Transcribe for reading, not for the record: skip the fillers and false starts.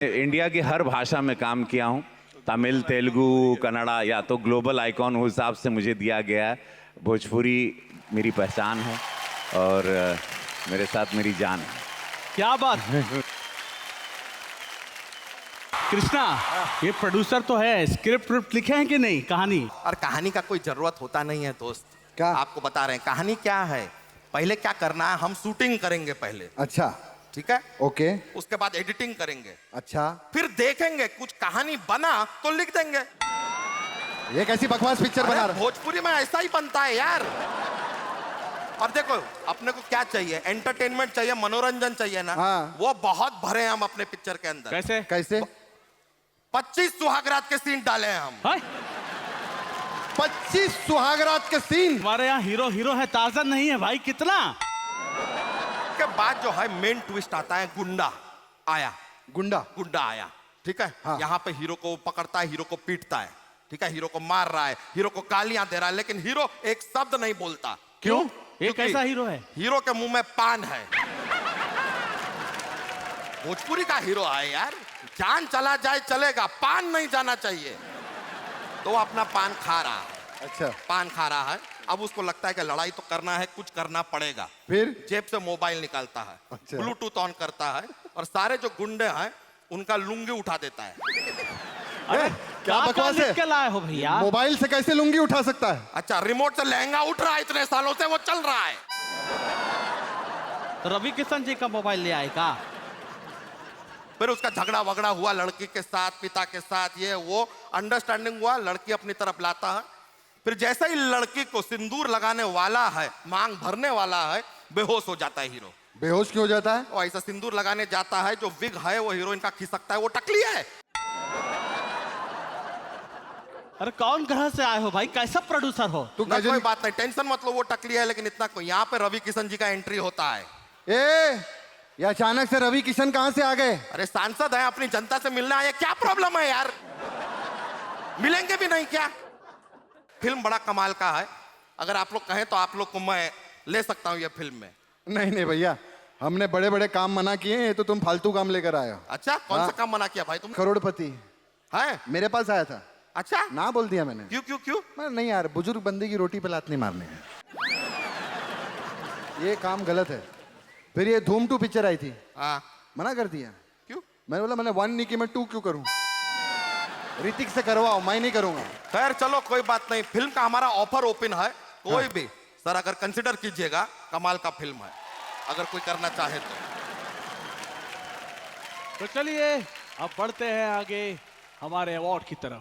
India की हर भाषा में काम किया हूँ, तमिल, तेलुगु, कन्नड़ा, या तो ग्लोबल आइकॉन उस हिसाब से मुझे दिया गया है। भोजपुरी मेरी पहचान है और मेरे साथ मेरी जान है। क्या बात। कृष्णा, ये प्रोड्यूसर तो है, स्क्रिप्ट लिखे हैं कि नहीं कहानी? और कहानी का कोई जरूरत होता नहीं है दोस्त। क्या? आपको बता रहे हैं कहानी क्या है। पहले क्या करना है, हम शूटिंग करेंगे पहले, अच्छा, ठीक है? ओके, उसके बाद एडिटिंग करेंगे, अच्छा। फिर देखेंगे कुछ कहानी बना तो लिख देंगे। ये कैसी बकवास पिक्चर बना अरे रहा? भोजपुरी में ऐसा ही बनता है यार। और देखो अपने को क्या चाहिए, एंटरटेनमेंट चाहिए, मनोरंजन चाहिए ना। हाँ। वो बहुत भरे हैं हम अपने पिक्चर के अंदर। कैसे? कैसे? 25 सुहागरात के सीन डाले हैं हम। हाय? 25 सुहागरात के सीन। हमारे यहाँ हीरो है, टार्जन नहीं है भाई। कितना? के बाद जो है मेन ट्विस्ट आता है, गुंडा आया। गुंडा आया, ठीक है? हाँ। यहाँ पे हीरो को पकड़ता है, हीरो को पीटता है, ठीक है? हीरो को मार रहा है, हीरो को गालियां दे रहा है, लेकिन हीरो एक शब्द नहीं बोलता। क्यों? ये क्योंकि कैसा हीरो है? हीरो के मुंह में पान है। भोजपुरी का हीरो है यार, जान चला जाए चलेगा, पान नहीं जाना चाहिए। तो वो अपना पान खा रहा है। अच्छा, पान खा रहा है। अब उसको लगता है कि लड़ाई तो करना है, कुछ करना पड़ेगा। फिर? जेब से मोबाइल निकालता है, अच्छा। ब्लूटूथ ऑन करता है और सारे जो गुंडे हैं उनका लुंगी उठा देता है। अरे क्या बकवास है? लिख के लाए हो भैया? मोबाइल से कैसे लुंगी उठा सकता है? अच्छा, रिमोट से लहंगा उठ रहा है, इतने सालों से वो चल रहा है। तो रवि किशन जी का मोबाइल ले आएगा? फिर उसका झगड़ा वगड़ा हुआ लड़की के साथ, पिता के साथ, ये वो अंडरस्टैंडिंग हुआ, लड़की अपनी तरफ लाता है। फिर जैसे ही लड़की को सिंदूर लगाने वाला है, मांग भरने वाला है, बेहोश हो जाता है हीरो। बेहोश क्यों हो जाता है? वो ऐसा सिंदूर लगाने जाता है, जो विग है वो हीरोइन का खिसकता है, वो टकली है। अरे कौन ग्रह से आए हो भाई? कैसा प्रोड्यूसर हो? तू ना गजनी- कोई बात नहीं, टेंशन मत लो, वो टकली है, लेकिन इतना कोई। यहाँ पे रवि किशन जी का एंट्री होता है। ये अचानक से रवि किशन कहां से आ गए? अरे सांसद है, अपनी जनता से मिलना आए, क्या प्रॉब्लम है यार? मिलेंगे भी नहीं क्या? फिल्म बड़ा कमाल का है। अगर आप लोग कहें तो आप लोग को मैं ले सकता हूं ये फिल्म में। नहीं भैया, हमने बड़े बड़े काम मना किए हैं, तो तुम फालतू काम लेकर आए हो। अच्छा, कौन सा हाँ। काम मना किया भाई तुमने? करोड़पति है? मेरे पास आया था, अच्छा, ना बोल दिया मैंने। क्यों क्यों क्यों? मैं नहीं यार, बुजुर्ग बंदे की रोटी पे लात नहीं मारने हैं, ये काम गलत है। फिर ये धूम 2 पिक्चर आई थी, हाँ। मना कर दिया। क्यों? मैंने बोला मैंने 1 नहीं की, मैं 2 क्यों करूं? ऋतिक से करवाओ, मैं नहीं करूंगा। खैर चलो कोई बात नहीं, फिल्म का हमारा ऑफर ओपन है। कोई भी सर अगर कंसिडर कीजिएगा, कमाल का फिल्म है, अगर कोई करना चाहे तो। तो चलिए अब बढ़ते हैं आगे हमारे अवार्ड की तरफ।